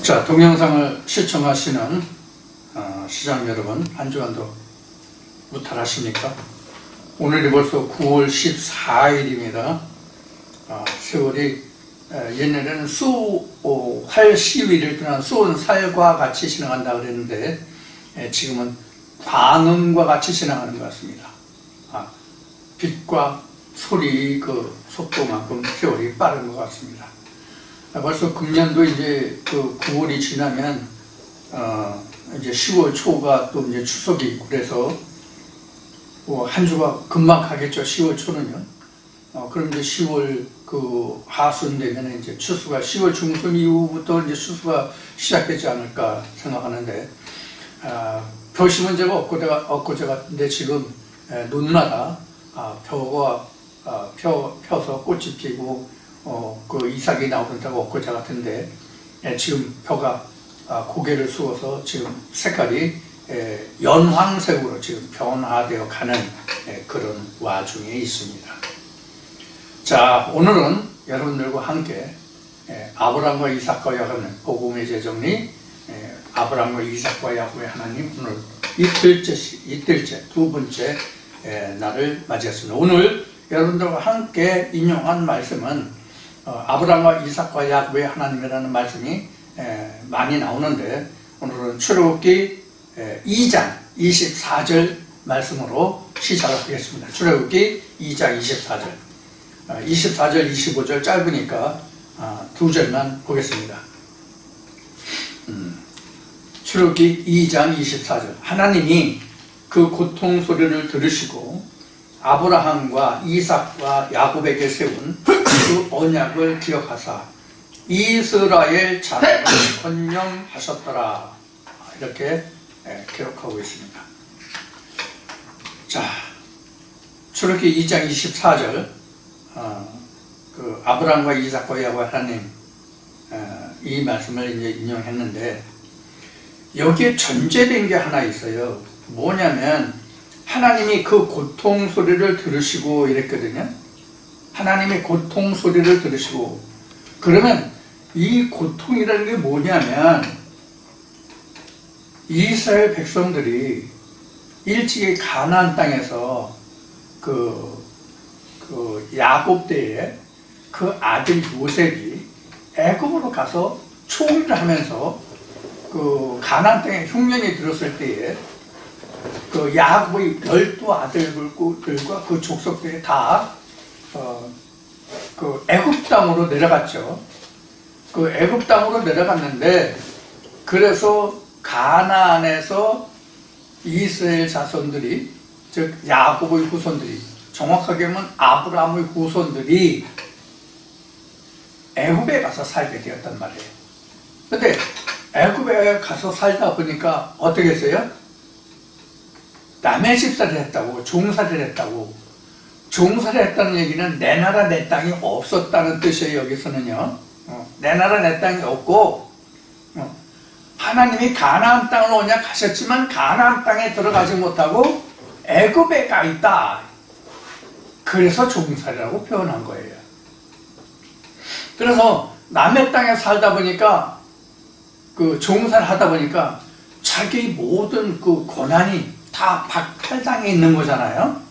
자, 동영상을 시청하시는 시장 여러분, 한 주간도 무탈하십니까? 오늘이 벌써 9월 14일입니다. 세월이 옛날에는 수활 시위를 떠난 수온살과 같이 지나간다 그랬는데 지금은 광음과 같이 지나가는 것 같습니다. 빛과 소리 그 속도만큼 세월이 빠른 것 같습니다. 벌써 금년도 이제 그 9월이 지나면 이제 10월 초가 또 이제 추석이 있고 그래서 한 주가 금방 가겠죠. 10월 초는요. 그럼 이제 10월 그 하순 되면 이제 추수가 10월 중순 이후부터 이제 추수가 시작되지 않을까 생각하는데 표심은 제가 엊그제 같은데 지금 논마다 펴서 꽃이 피고 그 이삭이 나오는다고 엊그제 같은데 지금 벼가 고개를 숙어서 지금 색깔이 연황색으로 지금 변화되어 가는 그런 와중에 있습니다. 자, 오늘은 여러분들과 함께 아브라함과 이삭과 야곱의 복음의 재정리, 아브라함과 이삭과 야곱의 하나님, 오늘 이틀째 두 번째 날을 맞이했습니다. 오늘 여러분들과 함께 인용한 말씀은 아브라함과 이삭과 야곱의 하나님이라는 말씀이 많이 나오는데 오늘은 출애굽기 2장 24절 말씀으로 시작을 하겠습니다. 출애굽기 2장 24절 24절 25절 짧으니까 두 절만 보겠습니다. 출애굽기 2장 24절 하나님이 그 고통 소리를 들으시고 아브라함과 이삭과 야곱에게 세운 그 언약을 기억하사 이스라엘 자손을 권념하셨더라. 이렇게 기록하고 있습니다. 자, 출애굽기 2장 24절 그 아브라함과 이삭과 야곱 하나님 이 말씀을 이제 인용했는데 여기에 전제된 게 하나 있어요. 뭐냐면 하나님이 그 고통 소리를 들으시고 이랬거든요. 하나님이 고통 소리를 들으시고 그러면 이 고통이라는 게 뭐냐면 이스라엘 백성들이 일찍이 가나안 땅에서 그 야곱 때에 그 아들 요셉이 애굽으로 가서 총리를 하면서 그 가나안 땅에 흉년이 들었을 때에 그 야곱의 12아들들과 그 족속들이 다 그 애굽 땅으로 내려갔죠. 그 애굽 땅으로 내려갔는데 그래서 가나안에서 이스라엘 자손들이 즉 야곱의 후손들이 정확하게 하면 아브라함의 후손들이 애굽에 가서 살게 되었단 말이에요. 근데 애굽에 가서 살다 보니까 어떻게 했어요? 남의 집살이를 했다고, 종살이를 했다고. 종살이를 했다는 얘기는 내 나라 내 땅이 없었다는 뜻이에요. 여기서는요. 내 나라 내 땅이 없고 하나님이 가나안 땅을 언약하셨지만 가나안 땅에 들어가지 못하고 애굽에 가 있다. 그래서 종살이라고 표현한 거예요. 그래서 남의 땅에 살다 보니까 그 종살이 하다 보니까 자기 모든 그 권한이 다 박탈당해 있는 거잖아요.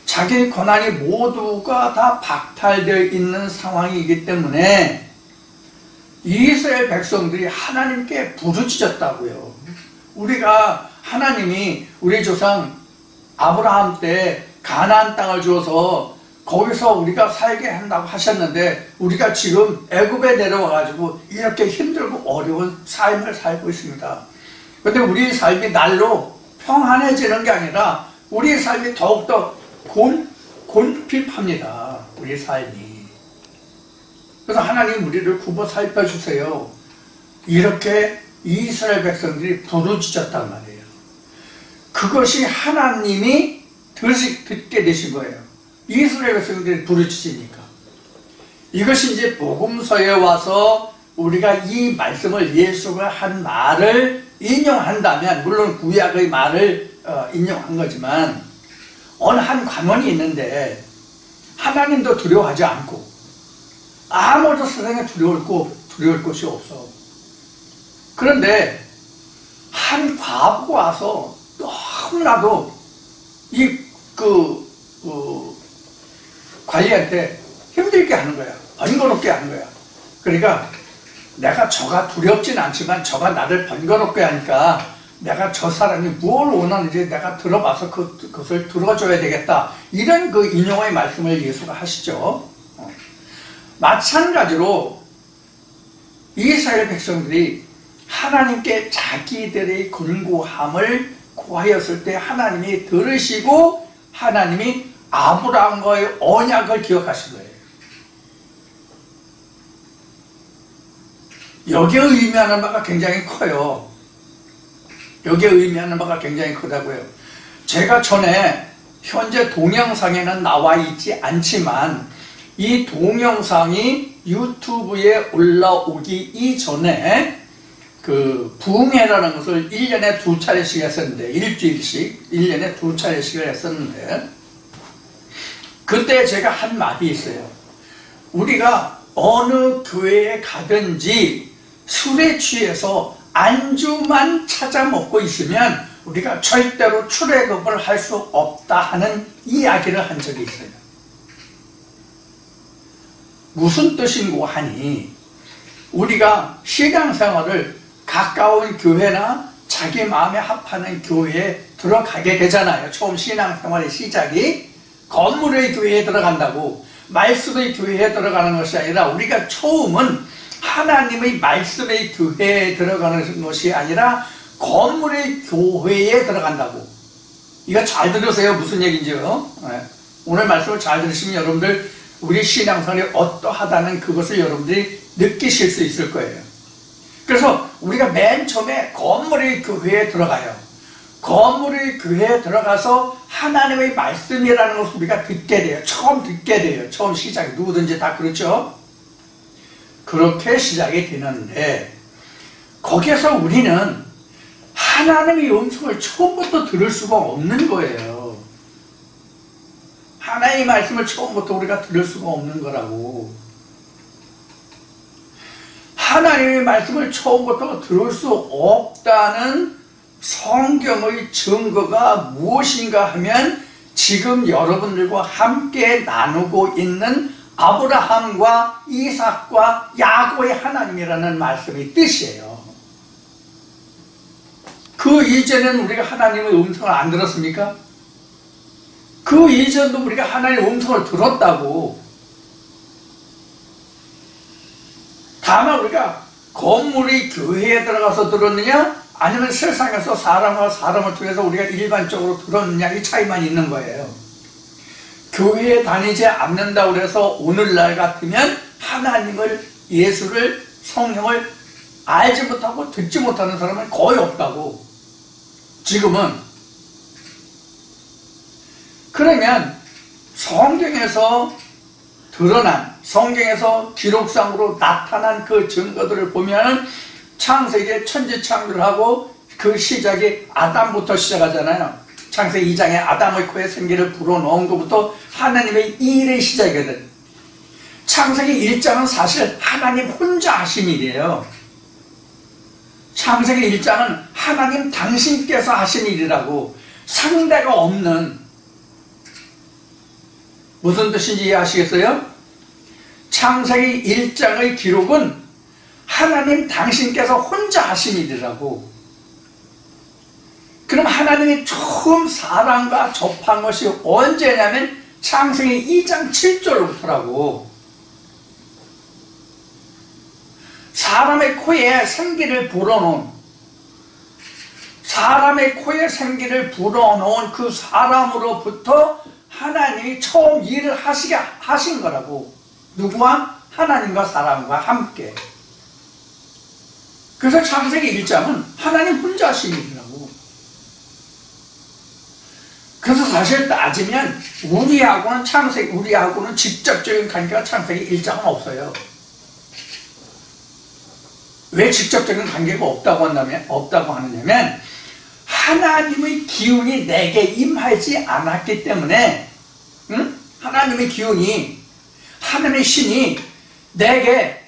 자기 권한이 모두가 다 박탈되어 있는 상황이기 때문에 이스라엘 백성들이 하나님께 부르짖었다고요. 우리가 하나님이 우리 조상 아브라함 때 가나안 땅을 주어서 거기서 우리가 살게 한다고 하셨는데 우리가 지금 애굽에 내려와 가지고 이렇게 힘들고 어려운 삶을 살고 있습니다. 그런데 우리 삶이 날로 평안해지는 게 아니라 우리 삶이 더욱더 곤핍합니다. 우리 삶이. 그래서 하나님 우리를 굽어 살펴주세요. 이렇게 이스라엘 백성들이 부르짖었단 말이에요. 그것이 하나님이 듣게 되신 거예요. 이스라엘 백성들이 부르짖으니까. 이것이 이제 복음서에 와서 우리가 이 말씀을 예수가 한 말을 인용한다면 물론 구약의 말을 인용한 거지만 어느 한 관원이 있는데 하나님도 두려워하지 않고 아무도 세상에 두려울 곳이 없어. 그런데 한 과부가 와서 너무나도 관리한테 힘들게 하는 거야. 번거롭게 하는 거야. 그러니까 내가 저가 두렵진 않지만 저가 나를 번거롭게 하니까 내가 저 사람이 뭘 원하는지 내가 들어봐서 그것을 들어줘야 되겠다. 이런 그 인용의 말씀을 예수가 하시죠. 마찬가지로 이스라엘 백성들이 하나님께 자기들의 근고함을 고하였을 때 하나님이 들으시고 하나님이 아브라함과의 언약을 기억하신 거예요. 여기에 의미하는 바가 굉장히 커요. 여기에 의미하는 바가 굉장히 크다고요. 제가 전에 현재 동영상에는 나와 있지 않지만 이 동영상이 유튜브에 올라오기 이전에 그 부흥회라는 것을 1년에 2차례씩 했었는데, 일주일씩 1년에 2차례씩을 했었는데, 그때 제가 한 말이 있어요. 우리가 어느 교회에 가든지 술에 취해서 안주만 찾아 먹고 있으면 우리가 절대로 출애굽을 할 수 없다 하는 이야기를 한 적이 있어요. 무슨 뜻인고 하니, 우리가 신앙생활을 가까운 교회나 자기 마음에 합하는 교회에 들어가게 되잖아요. 처음 신앙생활의 시작이 건물의 교회에 들어간다고, 말씀의 교회에 들어가는 것이 아니라 우리가 처음은 하나님의 말씀의 교회에 들어가는 것이 아니라 건물의 교회에 들어간다고. 이거 잘 들으세요. 무슨 얘기인지요. 오늘 말씀을 잘 들으시면 여러분들 우리 신앙생활이 어떠하다는 그것을 여러분들이 느끼실 수 있을 거예요. 그래서 우리가 맨 처음에 건물의 교회에 들어가요. 건물의 교회에 들어가서 하나님의 말씀이라는 것을 우리가 듣게 돼요. 처음 듣게 돼요. 처음 시작이 누구든지 다 그렇죠. 그렇게 시작이 되는데 거기에서 우리는 하나님의 음성을 처음부터 들을 수가 없는 거예요. 하나님의 말씀을 처음부터 우리가 들을 수가 없는 거라고. 하나님의 말씀을 처음부터 들을 수 없다는 성경의 증거가 무엇인가 하면 지금 여러분들과 함께 나누고 있는 아브라함과 이삭과 야곱의 하나님이라는 말씀의 뜻이에요. 그 이전에는 우리가 하나님의 음성을 안 들었습니까? 그 이전도 우리가 하나님의 음성을 들었다고. 다만 우리가 건물의 교회에 들어가서 들었느냐 아니면 세상에서 사람과 사람을 통해서 우리가 일반적으로 들었느냐 이 차이만 있는 거예요. 교회에 다니지 않는다고 해서 오늘날 같으면 하나님을, 예수를, 성령을 알지 못하고 듣지 못하는 사람은 거의 없다고. 지금은. 그러면 성경에서 드러난, 성경에서 기록상으로 나타난 그 증거들을 보면 창세기의 천지창조하고 그 시작이 아담부터 시작하잖아요. 창세기 2장에 아담의 코에 생기를 불어넣은 것부터 하나님의 일의 시작이거든. 창세기 1장은 사실 하나님 혼자 하신 일이에요. 창세기 1장은 하나님 당신께서 하신 일이라고. 상대가 없는. 무슨 뜻인지 이해하시겠어요? 창세기 1장의 기록은 하나님 당신께서 혼자 하신 일이라고. 그럼 하나님이 처음 사람과 접한 것이 언제냐면 창세기 2장 7절부터라고. 사람의 코에 생기를 불어넣은, 사람의 코에 생기를 불어넣은 그 사람으로부터 하나님이 처음 일을 하신 거라고. 누구와? 하나님과 사람과 함께. 그래서 창세기 1장은 하나님 혼자 하신 일이라고. 그래서 사실 따지면 우리하고는 직접적인 관계가 창세기 1장은 없어요. 왜 직접적인 관계가 없다고 하느냐면 하나님의 기운이 내게 임하지 않았기 때문에, 하나님의 기운이, 하나님의 신이 내게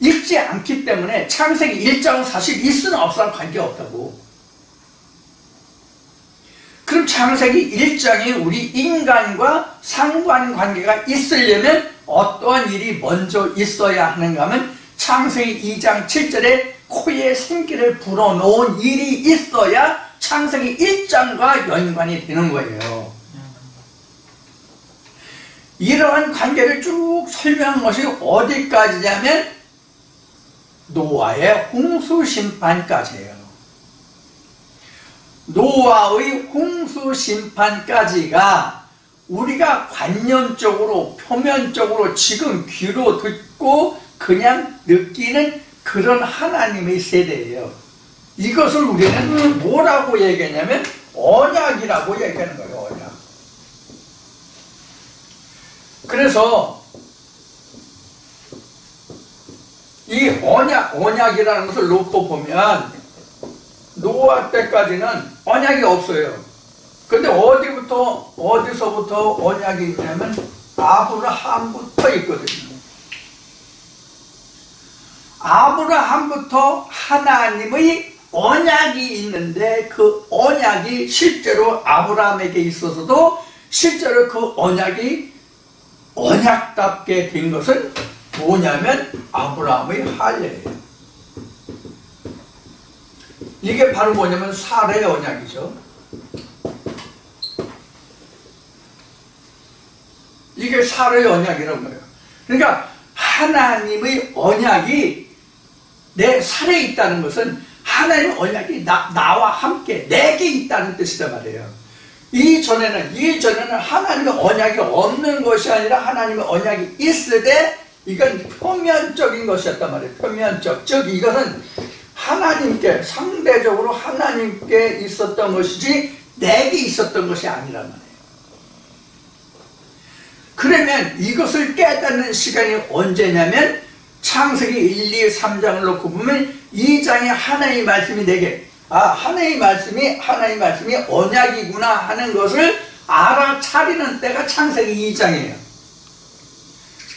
있지 않기 때문에 창세기 1장은 사실 있으나 없으나 관계없다고. 그럼 창세기 1장에 우리 인간과 상관관계가 있으려면 어떠한 일이 먼저 있어야 하는가 하면 창세기 2장 7절에 코에 생기를 불어넣은 일이 있어야 창세기 1장과 연관이 되는 거예요. 이러한 관계를 쭉 설명한 것이 어디까지냐면 노아의 홍수 심판까지예요. 노아의 홍수 심판까지가 우리가 관념적으로 표면적으로 지금 귀로 듣고 그냥 느끼는 그런 하나님의 세대예요. 이것을 우리는 뭐라고 얘기하냐면 언약이라고 얘기하는 거예요. 언약. 그래서 이 언약이라는 것을 놓고 보면 노아 때까지는 언약이 없어요. 근데 어디서부터 언약이 있냐면 아브라함부터 있거든요. 아브라함부터 하나님의 언약이 있는데 그 언약이 실제로 아브라함에게 있어서도 실제로 그 언약이 언약답게 된 것은 뭐냐면 아브라함의 할례예요. 이게 바로 뭐냐면 사례의 언약이죠. 이게 사례의 언약이라는 거예요. 그러니까 하나님의 언약이 내 살에 있다는 것은 하나님의 언약이 나와 함께 내게 있다는 뜻이란 말이에요. 이전에는 하나님의 언약이 없는 것이 아니라 하나님의 언약이 있을 때 이건 표면적인 것이었단 말이에요. 표면적. 즉 이것은 하나님께 상대적으로 하나님께 있었던 것이지 내게 있었던 것이 아니란 말이에요. 그러면 이것을 깨닫는 시간이 언제냐면 창세기 1, 2, 3장을 놓고 보면 2장에 하나님의 말씀이 내게 하나님의 말씀이 언약이구나 하는 것을 알아차리는 때가 창세기 2장이에요.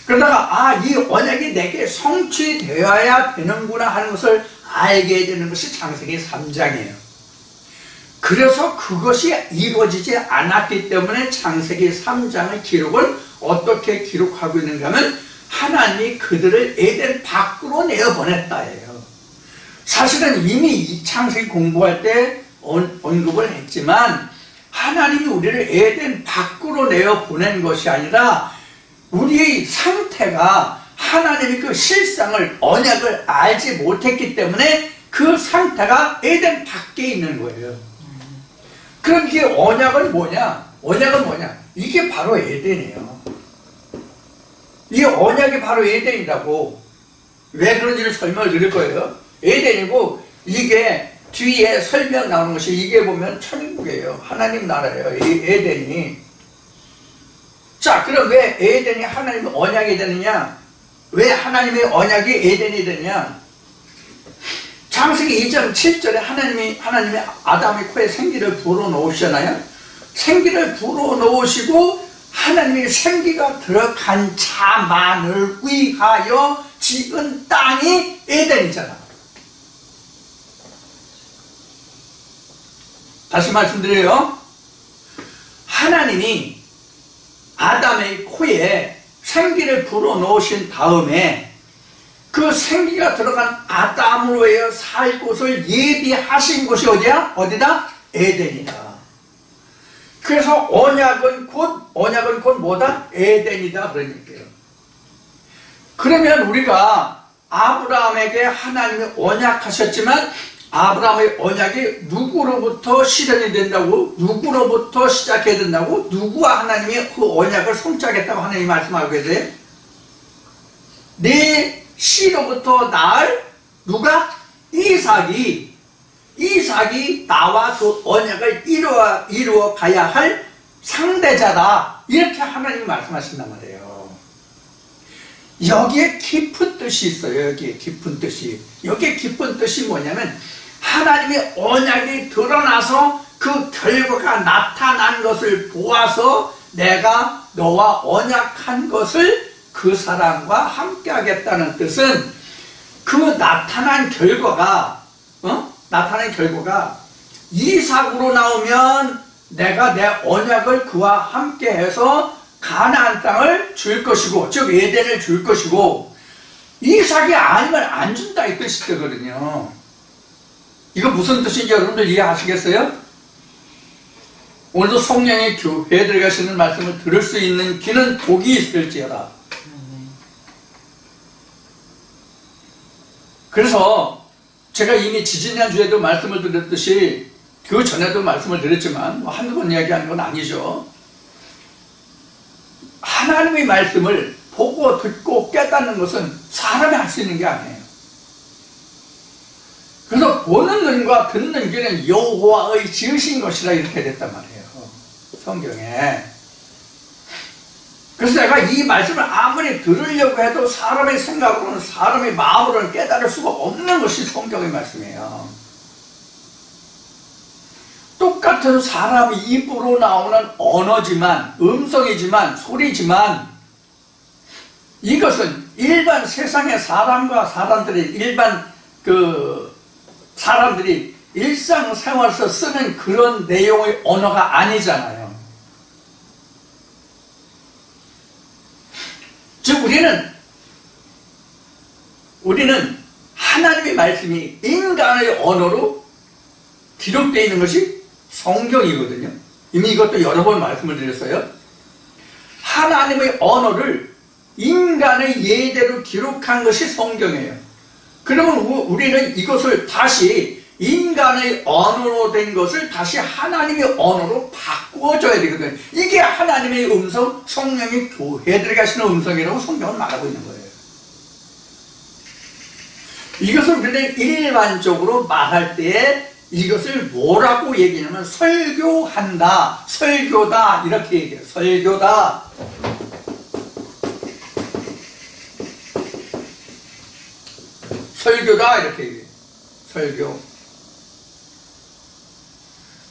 그러다가 이 언약이 내게 성취되어야 되는구나 하는 것을 알게 되는 것이 창세기 3장이에요. 그래서 그것이 이루어지지 않았기 때문에 창세기 3장의 기록을 어떻게 기록하고 있는가 하면 하나님이 그들을 에덴 밖으로 내어보냈다예요. 사실은 이미 이 창세기 공부할 때 언급을 했지만 하나님이 우리를 에덴 밖으로 내어보낸 것이 아니라 우리의 상태가 하나님의 그 실상을 언약을 알지 못했기 때문에 그 상태가 에덴 밖에 있는 거예요. 그럼 이게 언약은 뭐냐? 이게 바로 에덴이에요. 이 언약이 바로 에덴이라고. 왜 그런지를 설명을 드릴 거예요. 에덴이고 이게 뒤에 설명 나오는 것이 이게 보면 천국이에요. 하나님 나라예요. 이 에덴이. 자, 그럼 왜 에덴이 하나님의 언약이 되느냐? 왜 하나님의 언약이 에덴이 되느냐? 창세기 2장 7절에 하나님이 아담의 코에 생기를 불어넣으셨나요? 생기를 불어넣으시고 하나님의 생기가 들어간 자만을 위하여 지은 땅이 에덴이잖아. 다시 말씀드려요. 하나님이 아담의 코에 생기를 불어넣으신 다음에 그 생기가 들어간 아담으로 해서 살 곳을 예비하신 곳이 어디다? 에덴이다. 그래서 언약은 곧 뭐다? 에덴이다. 그런 얘기예요. 그러면 우리가 아브라함에게 하나님이 언약하셨지만 아브라함의 언약이 누구로부터 실현이 된다고? 누구로부터 시작해야 된다고? 누구와 하나님이 그 언약을 성취하겠다고 하나님이 말씀하고 계세요? 네 씨로부터 낳을 누가? 이삭이 나와 그 언약을 이루어 가야 할 상대자다. 이렇게 하나님이 말씀하신단 말이에요. 여기에 깊은 뜻이 있어요. 여기에 깊은 뜻이 뭐냐면 하나님의 언약이 드러나서 그 결과가 나타난 것을 보아서 내가 너와 언약한 것을 그 사람과 함께 하겠다는 뜻은 그 나타난 결과가 이삭으로 나오면 내가 내 언약을 그와 함께 해서 가나안 땅을 줄 것이고, 즉 에덴을 줄 것이고, 이삭이 아니면 안 준다 이 뜻이 되거든요. 이거 무슨 뜻인지 여러분들 이해하시겠어요? 오늘도 성령의 교회에 들어가시는 말씀을 들을 수 있는 귀는 복이 있을지어다. 그래서 제가 이미 지지난주에도 말씀을 드렸듯이, 그 전에도 말씀을 드렸지만 한두 번 이야기하는 건 아니죠. 하나님의 말씀을 보고 듣고 깨닫는 것은 사람이 할 수 있는 게 아니에요. 그래서 보는 눈과 듣는 귀는 여호와의 지으신 것이라 이렇게 됐단 말이에요, 성경에. 그래서 내가 이 말씀을 아무리 들으려고 해도 사람의 생각으로는, 사람의 마음으로는 깨달을 수가 없는 것이 성경의 말씀이에요. 똑같은 사람 입으로 나오는 언어지만, 음성이지만, 소리지만, 이것은 일반 세상의 사람들이 일상생활에서 쓰는 그런 내용의 언어가 아니잖아요. 즉 우리는 하나님의 말씀이 인간의 언어로 기록되어 있는 것이 성경이거든요. 이미 이것도 여러 번 말씀을 드렸어요. 하나님의 언어를 인간의 예대로 기록한 것이 성경이에요. 그러면 우리는 이것을 다시, 인간의 언어로 된 것을 다시 하나님의 언어로 바꾸어줘야 되거든요. 이게 하나님의 음성, 성령이 교회에 들어가시는 음성이라고 성경은 말하고 있는 거예요. 이것을 우리는 일반적으로 말할 때에 이것을 뭐라고 얘기하냐면 설교한다, 설교다 이렇게 얘기해요. 설교다. 설교다 이렇게 얘기해요. 설교.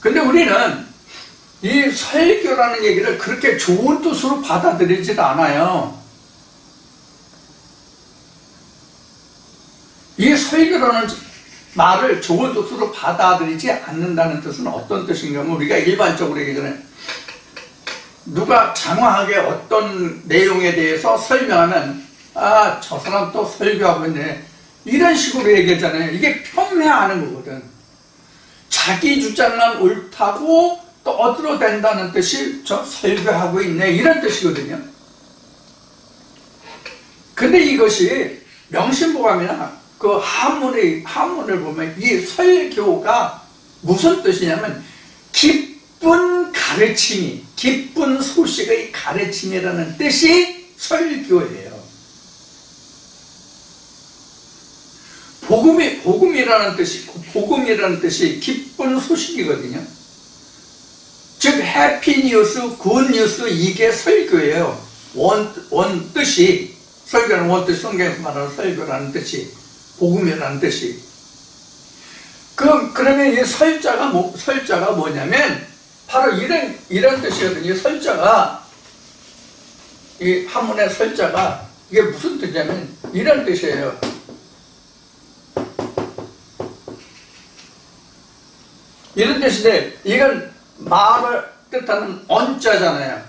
근데 우리는 이 설교라는 얘기를 그렇게 좋은 뜻으로 받아들이지도 않아요. 이 설교라는 말을 좋은 뜻으로 받아들이지 않는다는 뜻은 어떤 뜻인가 하면, 우리가 일반적으로 얘기 전에 누가 장황하게 어떤 내용에 대해서 설명하면 저 사람 또 설교하고 있네 이런 식으로 얘기하잖아요. 이게 폄훼하는 거거든. 자기 주장만 옳다고 떠들어댄다는 뜻이 저 설교하고 있네 이런 뜻이거든요. 근데 이것이 명심보감이나 그 한문을 보면 이 설교가 무슨 뜻이냐면 기쁜 가르침이, 기쁜 소식의 가르침이라는 뜻이 설교예요. 복음이라는 뜻이 기쁜 소식이거든요. 즉 해피 뉴스, 굿 뉴스, 이게 설교예요. 원 뜻이, 설교는 원 뜻, 성경에서 말하는 설교라는 뜻이, 복음이라는 뜻이. 그러면 이 설자가 뭐냐면 바로 이런 뜻이거든요. 설자가, 이 한문의 설자가 이게 무슨 뜻이냐면 이런 뜻이에요. 이런 뜻인데, 이건 말을 뜻하는 언자잖아요.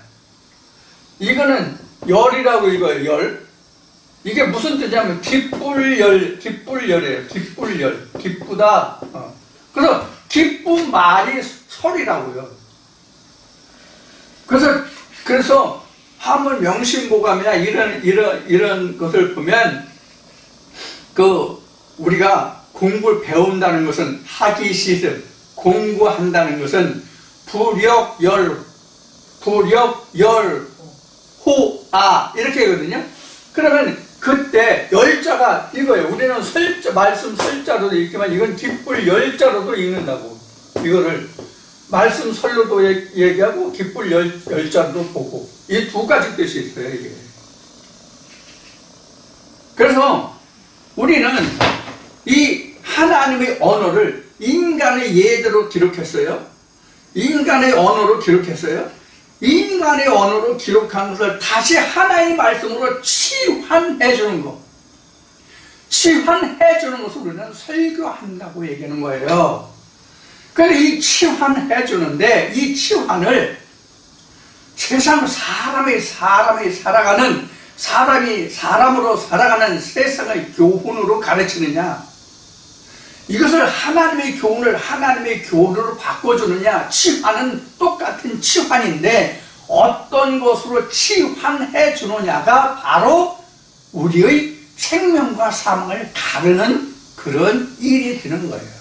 이거는 열이라고 읽어요. 열. 이게 무슨 뜻이냐면 기쁠열이에요. 기쁠열. 기쁘다. 그래서 기쁜 말이 설이라고요. 그래서 한문 명심보감이나 이런 것을 보면 우리가 공부를 배운다는 것은 하기 시습, 공부한다는 것은 불역열, 호아 이렇게 하거든요. 그러면 그때 열자가 이거예요. 우리는 말씀 설자로도 읽지만 이건 기쁠 열자로도 읽는다고. 이거를 말씀 설로도 얘기하고 기쁠 열자로도 보고, 이 두 가지 뜻이 있어요. 이게. 그래서 우리는 이 하나님의 언어를 인간의 예대로 기록했어요. 인간의 언어로 기록한 것을 다시 하나의 말씀으로 치환해 주는 거. 치환해주는 것을 우리는 설교한다고 얘기하는 거예요. 그런데 이 치환해주는데 이 치환을 세상 사람이 사람으로 살아가는 세상의 교훈으로 가르치느냐, 이것을 하나님의 교훈으로 바꿔주느냐. 치환은 똑같은 치환인데 어떤 것으로 치환해 주느냐가 바로 우리의 생명과 사망을 가르는 그런 일이 되는 거예요.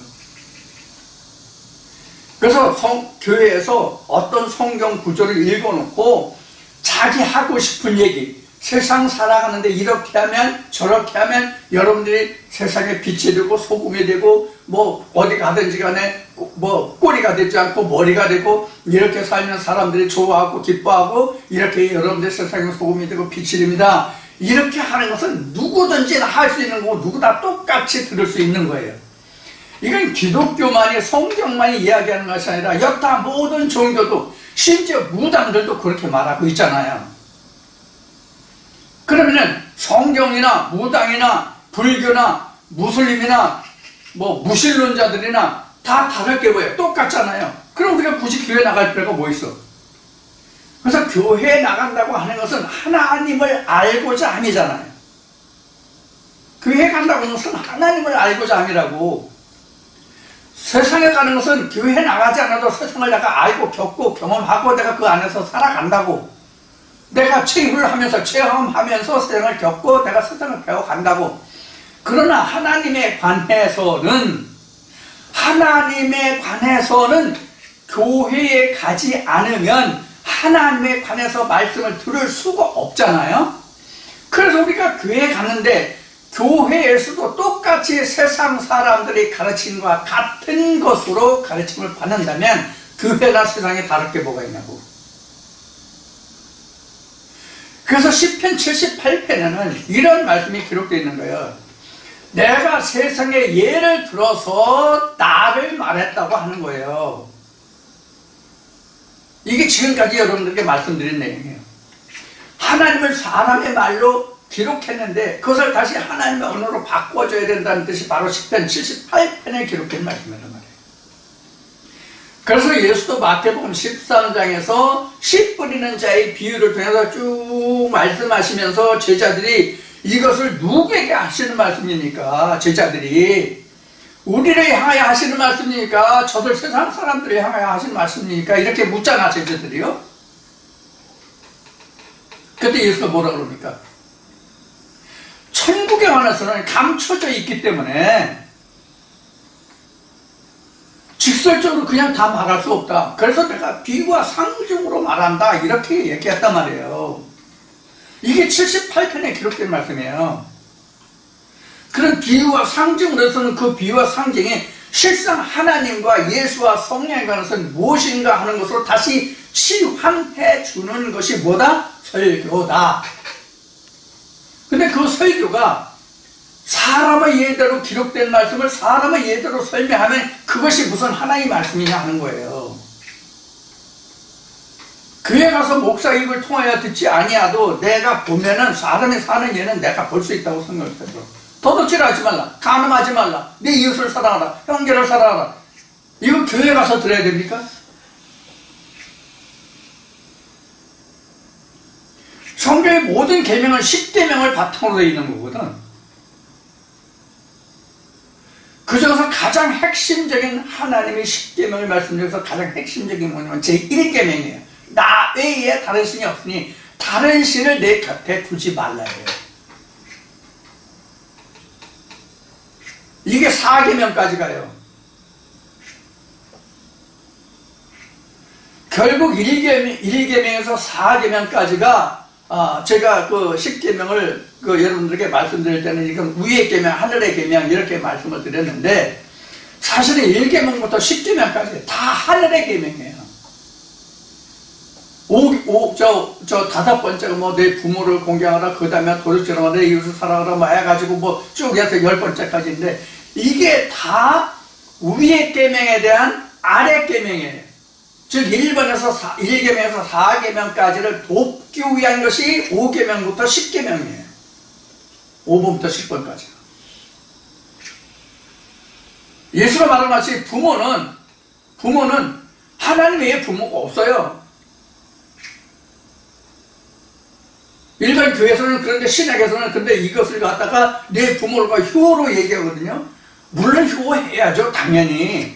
그래서 교회에서 어떤 성경 구절을 읽어놓고 자기 하고 싶은 얘기, 세상 살아가는데 이렇게 하면 저렇게 하면 여러분들이 세상에 빛이 되고 소금이 되고 뭐 어디 가든지 간에 뭐 꼬리가 되지 않고 머리가 되고 이렇게 살면 사람들이 좋아하고 기뻐하고 이렇게 여러분들 세상에 소금이 되고 빛이 됩니다. 이렇게 하는 것은 누구든지 할 수 있는 거고 누구나 똑같이 들을 수 있는 거예요. 이건 기독교만이 성경만이 이야기하는 것이 아니라 여타 모든 종교도 심지어 무당들도 그렇게 말하고 있잖아요. 그러면은 성경이나 무당이나 불교나 무슬림이나 뭐 무신론자들이나 다 다를 게 뭐예요? 똑같잖아요. 그럼 우리가 굳이 교회 나갈 필요가 뭐 있어? 그래서 교회에 나간다고 하는 것은 하나님을 알고자 함이잖아요. 교회 간다고 하는 것은 하나님을 알고자 함이라고. 세상에 가는 것은 교회 나가지 않아도 세상을 내가 알고 겪고 경험하고 내가 그 안에서 살아간다고. 내가 체험하면서 세상을 겪고 내가 세상을 배워간다고. 그러나 하나님에 관해서는 교회에 가지 않으면 하나님에 관해서 말씀을 들을 수가 없잖아요. 그래서 우리가 교회에 갔는데 교회에서도 똑같이 세상 사람들이 가르치는 것과 같은 것으로 가르침을 받는다면 교회나 세상에 다를 게 뭐가 있냐고. 그래서 시편 78편에는 이런 말씀이 기록되어 있는 거예요. 내가 세상에 예를 들어서 나를 말했다고 하는 거예요. 이게 지금까지 여러분들께 말씀드린 내용이에요. 하나님을 사람의 말로 기록했는데 그것을 다시 하나님의 언어로 바꿔줘야 된다는 뜻이 바로 시편 78편에 기록된 말씀이란 말이에요. 그래서 예수도 마태복음 13장에서 씨 뿌리는 자의 비유를 통해서 쭉 말씀하시면서 제자들이 이것을 누구에게 하시는 말씀입니까? 제자들이 우리를 향하여 하시는 말씀입니까? 저들 세상 사람들을 향하여 하시는 말씀입니까? 이렇게 묻잖아, 제자들이요. 그때 예수가 뭐라 그럽니까? 천국에 관해서는 감춰져 있기 때문에 직설적으로 그냥 다 말할 수 없다. 그래서 내가 비유와 상징으로 말한다. 이렇게 얘기했단 말이에요. 이게 78편에 기록된 말씀이에요. 그런 비유와 상징으로 해서는 그 비유와 상징이 실상 하나님과 예수와 성령에 관해서는 무엇인가 하는 것으로 다시 치환해 주는 것이 뭐다? 설교다. 근데 그 설교가 사람의 예대로 기록된 말씀을 사람의 예대로 설명하면 그것이 무슨 하나님의 말씀이냐 하는 거예요. 교회 가서 목사 입을 통하여 듣지 아니하도 내가 보면은 사람이 사는 예는 내가 볼 수 있다고 생각해서 도둑질하지 말라, 간음하지 말라, 네 이웃을 사랑하라, 형제를 사랑하라. 이거 교회 가서 들어야 됩니까? 성경의 모든 계명은 10계명을 바탕으로 되어 있는 거거든. 그 중에서 가장 핵심적인 하나님의 10계명을 말씀 중에서 가장 핵심적인 뭐냐면 제1계명이에요. 나 외에 다른 신이 없으니 다른 신을 내 곁에 두지 말라예요. 이게 4계명까지 가요. 결국 1계명에서 4계명까지가 제가 그 10계명을 여러분들에게 말씀드릴 때는 이건 위의 계명, 하늘의 계명 이렇게 말씀을 드렸는데 사실은 1계명부터 10계명까지 다 하늘의 계명이에요. 저 5번째가 뭐 내 부모를 공경하라, 그 다음에 도둑질하라, 내 이웃을 사랑하라, 뭐 해가지고 뭐 쭉 해서 10번째까지인데 이게 다 위의 계명에 대한 아래 계명이에요. 즉 1계명에서 4계명까지를 돕기 위한 것이 5계명부터 10계명이에요. 5번부터 10번까지. 예수가 말한 것이 부모는 하나님 외에 부모가 없어요. 일반 교회에서는 그런데 신학에서는 근데 이것을 갖다가 내 부모가 효로 얘기하거든요. 물론 효해야죠, 당연히.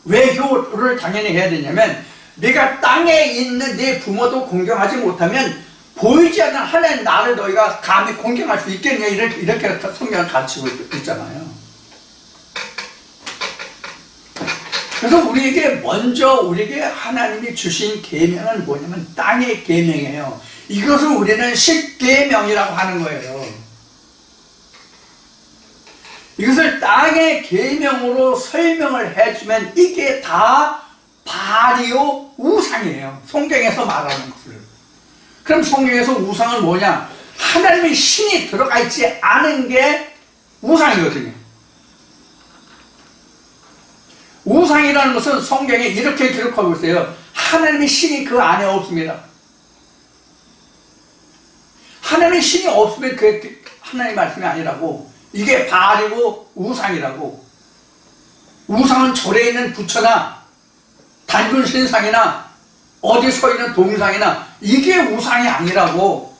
왜 효를 당연히 해야 되냐면 내가 땅에 있는 내 부모도 공경하지 못하면 보이지 않는 하나님 나를 너희가 감히 공경할 수 있겠냐, 이렇게 성경을 가르치고 있잖아요. 그래서 우리에게 하나님이 주신 계명은 뭐냐면 땅의 계명이에요. 이것을 우리는 십계명이라고 하는 거예요. 이것을 땅의 계명으로 설명을 해주면 이게 다 바리오 우상이에요. 성경에서 말하는 것을. 그럼 성경에서 우상은 뭐냐? 하나님의 신이 들어가 있지 않은 게 우상이거든요. 우상이라는 것은 성경에 이렇게 기록하고 있어요. 하나님의 신이 그 안에 없습니다. 하나님의 신이 없으면 그게 하나님의 말씀이 아니라고. 이게 바알이고 우상이라고. 우상은 절에 있는 부처나 단군 신상이나 어디 서 있는 동상이나 이게 우상이 아니라고.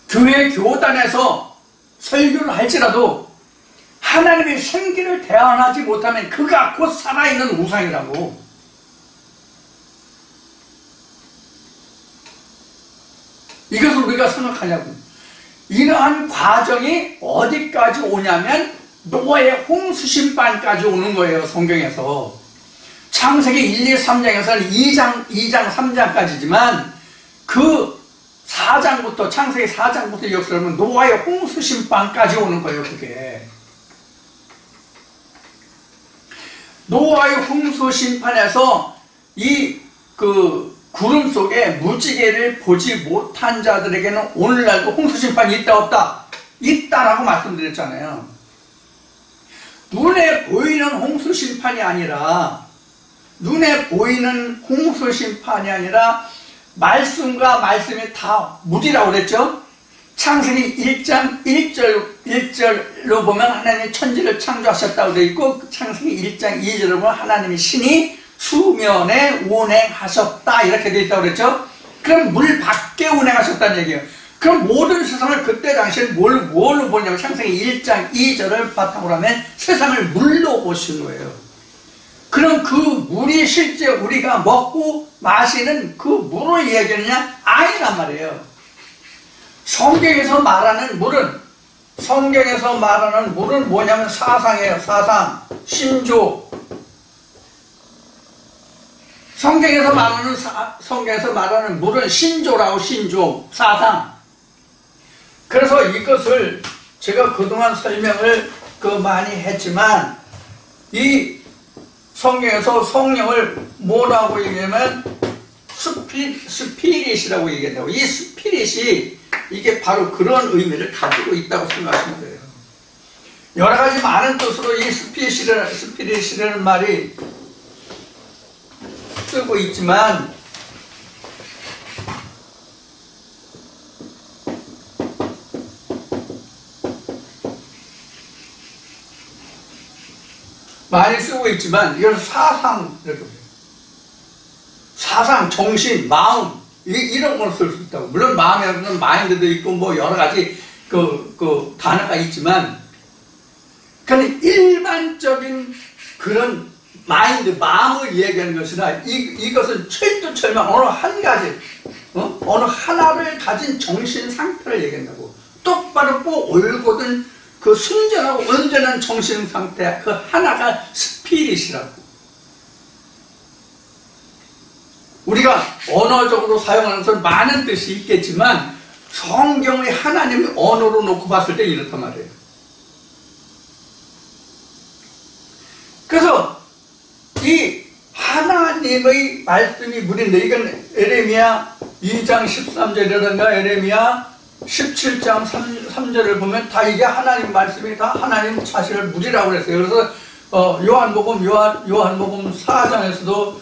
교회 교단에서 설교를 할지라도 하나님의 생기를 대언하지 못하면 그가 곧 살아있는 우상이라고. 이것을 우리가 생각하냐고. 이러한 과정이 어디까지 오냐면 노아의 홍수심판까지 오는 거예요. 성경에서. 창세기 1, 2, 3장에서는 2장 3장까지지만 그 4장부터 창세기 4장부터 역사를 보면 노아의 홍수심판까지 오는 거예요. 그게. 노아의 홍수심판에서 이 구름 속에 무지개를 보지 못한 자들에게는 오늘날도 홍수심판이 있다 없다? 있다라고 말씀드렸잖아요. 눈에 보이는 홍수심판이 아니라 말씀과 말씀이 다 무디라고 그랬죠? 창세기 1장 1절로 보면 하나님이 천지를 창조하셨다고 되어 있고 창세기 1장 2절로 보면 하나님이 신이 수면에 운행하셨다 이렇게 되어 있다고 그랬죠? 그럼 물 밖에 운행하셨다는 얘기예요. 그럼 모든 세상을 그때 당시에 뭘로 보냐면 창세기 1장 2절을 바탕으로 하면 세상을 물로 보신 거예요. 그럼 그 물이 실제 우리가 먹고 마시는 그 물을 얘기하느냐? 아니란 말이에요. 성경에서 말하는 물은 뭐냐면 사상이에요. 사상, 신조. 성경에서 말하는 물은 신조라고. 신조, 사상. 그래서 이것을 제가 그동안 설명을 많이 했지만 이 성경에서 성령을 뭐라고 얘기하면 스피릿이라고 얘기한다고. 이 스피릿이 이게 바로 그런 의미를 가지고 있다고 생각하시면 돼요. 여러 가지 많은 뜻으로 이 스피릿이라는 말이 쓰고 있지만 많이 쓰고 있지만 이걸 사상 이렇게 사상, 정신, 마음 이런 걸 쓸 수 있다고. 물론 마음에는 마인드도 있고 뭐 여러 가지 그 단어가 있지만 그냥 일반적인 그런 마인드, 마음을 얘기하는 것이나 이것은 철두철미한 어느 한 가지, 어느 하나를 가진 정신 상태를 얘기한다고. 똑바르고 올곧은 그 순전하고 온전한 정신 상태, 그 하나가 스피릿이라고. 우리가 언어적으로 사용하는 것은 많은 뜻이 있겠지만 성경의 하나님의 언어로 놓고 봤을 때 이렇단 말이에요. 그래서 이 하나님의 말씀이 무딘데, 이건 에레미야 2장 13절이라든가 에레미야 17장 3절을 보면 다 이게 하나님 말씀이 다 하나님 자신을 무리라고 그랬어요. 그래서 요한복음 4장에서도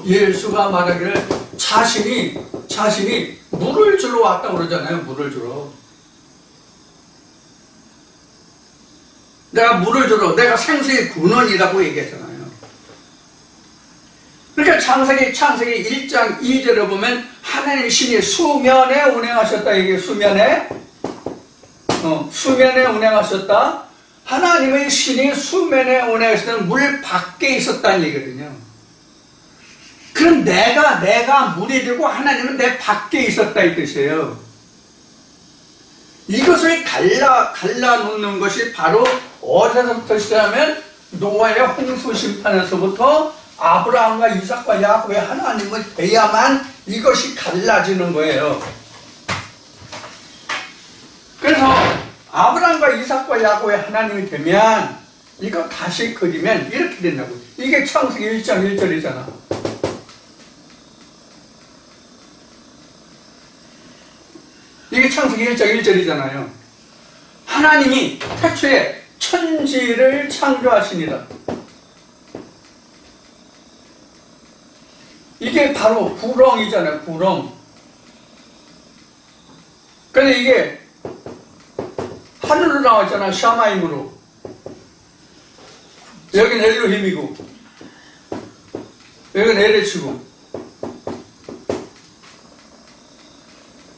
예수가 말하기를 자신이 물을 주러 왔다고 그러잖아요. 물을 주러. 내가 물을 주러 내가 생수의 근원이라고 얘기했잖아요. 그러니까 창세기 1장 2절에 보면 하나님 신이 수면에 운행하셨다. 이게 수면에 운행하셨다. 하나님의 신이 수면에 운행하시던 물 밖에 있었다는 얘기거든요. 그럼 내가 물이 되고 하나님은 내 밖에 있었다 이 뜻이에요. 이것을 갈라 놓는 것이 바로 어디서부터 시작하면 노아의 홍수 심판에서부터 아브라함과 이삭과 야곱의 하나님을 돼야만 이것이 갈라지는 거예요. 그래서 아브라함과 이삭과 야곱의 하나님이 되면 이거 다시 그리면 이렇게 된다고. 이게 창세기 1장 1절이잖아. 이게 창세기 1장 1절이잖아요. 하나님이 태초에 천지를 창조하시니라. 이게 바로 구렁이잖아요. 구렁. 근데 이게 하늘로 나왔잖아. 샤마임으로. 여긴 엘로힘이고 여긴 에레치고.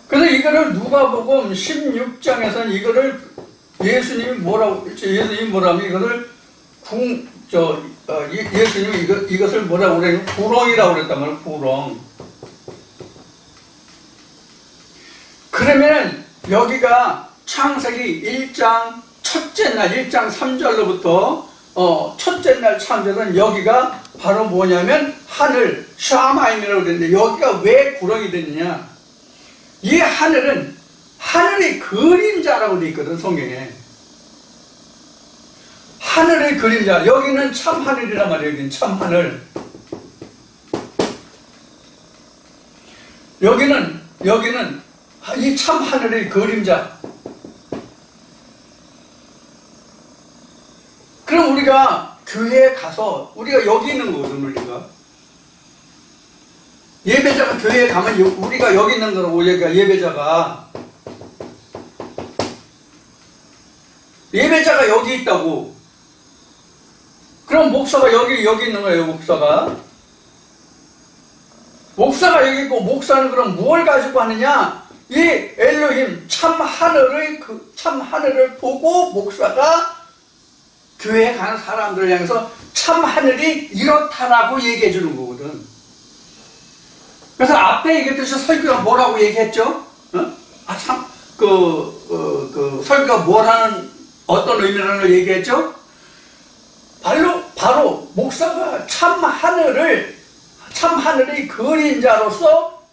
그래서 이거를 누가복음 16장에서는 이거를 예수님이 뭐라고 하면 이거를 예수님이 이것을 뭐라고 그래요? 구렁이라고 그랬단 말이에요. 구렁. 그러면 여기가 창세기 1장 첫째 날 1장 3절로부터 첫째 날 창조는 여기가 바로 뭐냐면 하늘 샤마임이라고 그랬는데 여기가 왜 구렁이 됐느냐? 이 하늘은 하늘의 그림자라고 되어 있거든. 성경에 하늘의 그림자. 여기는 참하늘이란 말이에요. 여기는 참하늘. 여기는 이 참하늘의 그림자. 그럼 우리가 교회에 가서 우리가 여기 있는 거거든. 우리가 예배자가 교회에 가면 우리가 여기 있는 거라고. 예배자가 여기 있다고. 그럼 목사가 여기 있는 거예요. 목사가 여기 있고, 목사는 그럼 뭘 가지고 하느냐? 이 엘로힘 참 하늘을 보고 목사가 교회에 가는 사람들을 향해서 참 하늘이 이렇다라고 얘기해 주는 거거든. 그래서 앞에 얘기했듯이 설교가 뭐라고 얘기했죠? 설교가 뭐라는, 어떤 의미라는 걸 얘기했죠? 바로 목사가 참 하늘의 그림자로서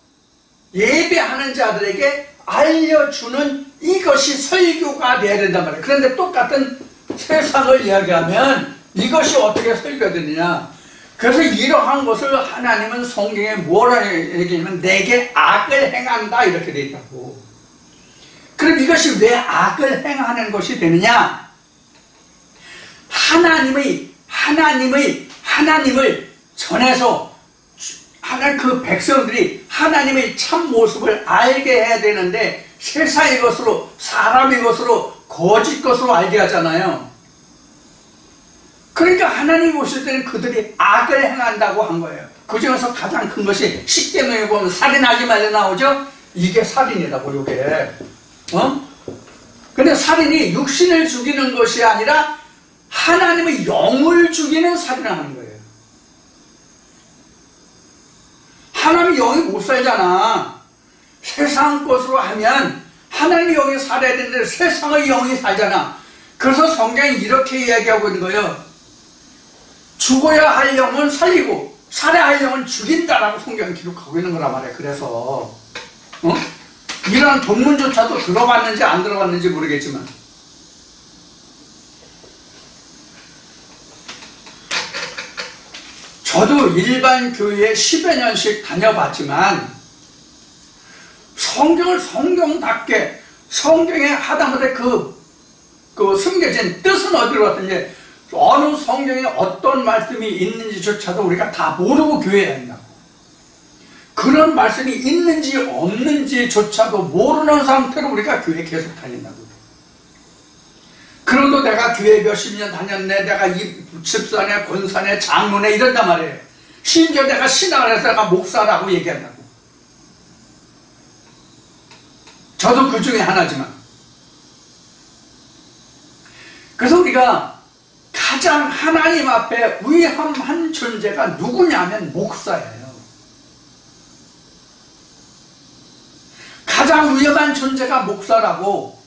예배하는 자들에게 알려주는 이것이 설교가 돼야 된단 말이에요. 그런데 똑같은 세상을 이야기하면 이것이 어떻게 설교가 되느냐? 그래서 이러한 것을 하나님은 성경에 뭐라 얘기하냐면 내게 악을 행한다 이렇게 되어 있다고. 그럼 이것이 왜 악을 행하는 것이 되느냐? 하나님을 전해서 그 백성들이 하나님의 참 모습을 알게 해야 되는데 세상의 것으로, 사람의 것으로, 거짓 것으로 알게 하잖아요. 그러니까 하나님이 보실 때는 그들이 악을 행한다고 한 거예요. 그 중에서 가장 큰 것이 십계명에 보면 살인하지 말라 나오죠? 이게 살인이라고, 요게. 근데 살인이 육신을 죽이는 것이 아니라 하나님의 영을 죽이는 살인을 하는 거예요. 하나님의 영이 못 살잖아. 세상 것으로 하면 하나님의 영이 살아야 되는데 세상의 영이 살잖아. 그래서 성경이 이렇게 이야기하고 있는 거예요. 죽어야 할 영은 살리고 살아야 할 영은 죽인다라고 성경이 기록하고 있는 거란 말이에요. 그래서 이런 본문조차도 들어봤는지 안 들어봤는지 모르겠지만 저도 일반 교회에 10여 년씩 다녀봤지만 성경을 성경답게 성경에 하다못해 그 숨겨진 뜻은 어디로 갔든지 어느 성경에 어떤 말씀이 있는지조차도 우리가 다 모르고 교회에 다닌다고. 그런 말씀이 있는지 없는지조차도 모르는 상태로 우리가 교회에 계속 다닌다고. 그런데도 내가 교회 몇십 년 다녔네, 내가 이 집사네, 권사네, 장로네 이런단 말이에요. 심지어 내가 신앙을 해서 내가 목사라고 얘기한다고. 저도 그 중에 하나지만. 그래서 우리가 가장 하나님 앞에 위험한 존재가 누구냐면 목사예요. 가장 위험한 존재가 목사라고.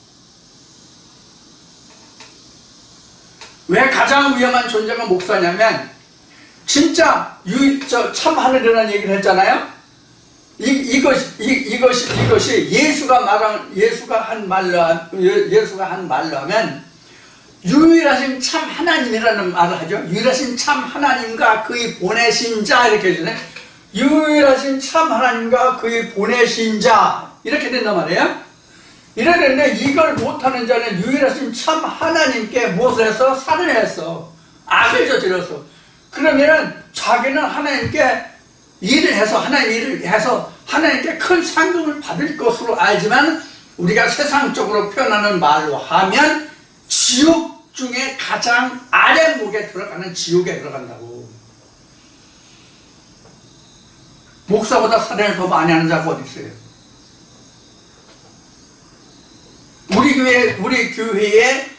왜 가장 위험한 존재가 목사냐면 진짜 참 하늘이라는 얘기를 했잖아요. 이것이 예수가 한 말로 하면 유일하신 참 하나님이라는 말을 하죠. 유일하신 참 하나님과 그의 보내신 자 이렇게 해주네. 유일하신 참 하나님과 그의 보내신 자 이렇게 된단 말이에요. 이랬는데 이걸 못하는 자는 유일하신 참 하나님께 무엇을 해서? 살을 했어. 악을 저질렀어. 그러면은 자기는 하나님께 일을 해서 하나님 일을 해서 하나님께 큰 상급을 받을 것으로 알지만 우리가 세상적으로 표현하는 말로 하면 지옥 중에 가장 아랫목에 들어가는 지옥에 들어간다고. 목사보다 사례를 더 많이 하는 자가 어디 있어요? 우리 교회에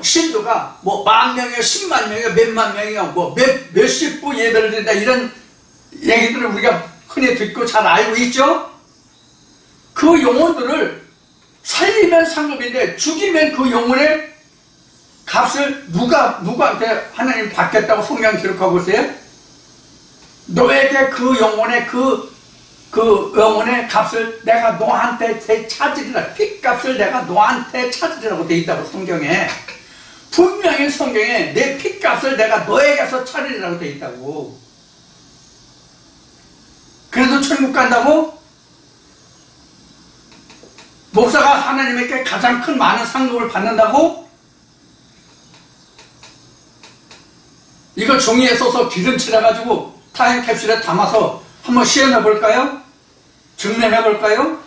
신도가 10,000명이요, 100,000 명이요, 몇만 명이요, 몇십 부 예배를 드린다 이런 얘기들을 우리가 흔히 듣고 잘 알고 있죠? 그 영혼들을 살리면 상급인데 죽이면 그 영혼의 값을 누구한테 하나님 받겠다고 성경 기록하고 있어요? 너에게 그 영혼의 영혼의 값을 내가 너한테 찾으리라. 핏값을 내가 너한테 찾으리라고 돼 있다고 성경에. 분명히 성경에 내 핏값을 내가 너에게서 찾으리라고 돼 있다고. 그래도 천국 간다고? 목사가 하나님에게 가장 큰 많은 상급을 받는다고? 이거 종이에 써서 기름칠해가지고 타임캡슐에 담아서 한번 시험해 볼까요? 증명해 볼까요?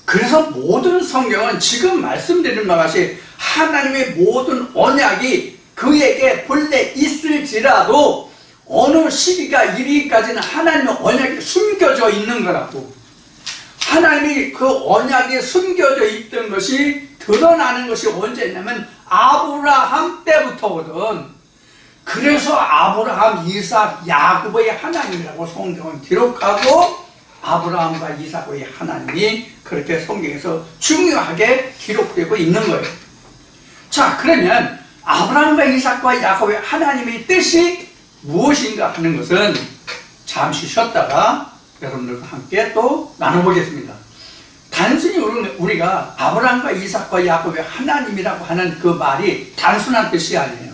그래서 모든 성경은 지금 말씀드린 바와 같이 하나님의 모든 언약이 그에게 본래 있을지라도 어느 시기가 이르기까지는 하나님의 언약이 숨겨져 있는 거라고. 하나님이 그 언약이 숨겨져 있던 것이 드러나는 것이 언제냐면 아브라함 때부터거든. 그래서 아브라함, 이삭, 야곱의 하나님이라고 성경은 기록하고 아브라함과 이삭의 하나님이 그렇게 성경에서 중요하게 기록되고 있는 거예요. 자, 그러면 아브라함과 이삭과 야곱의 하나님의 뜻이 무엇인가 하는 것은 잠시 쉬었다가 여러분들과 함께 또 나눠보겠습니다. 단순히 우리가 아브라함과 이삭과 야곱의 하나님이라고 하는 그 말이 단순한 뜻이 아니에요.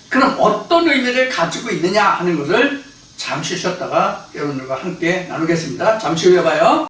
그럼 어떤 의미를 가지고 있느냐 하는 것을 잠시 쉬었다가 여러분들과 함께 나누겠습니다. 잠시 후에 봐요.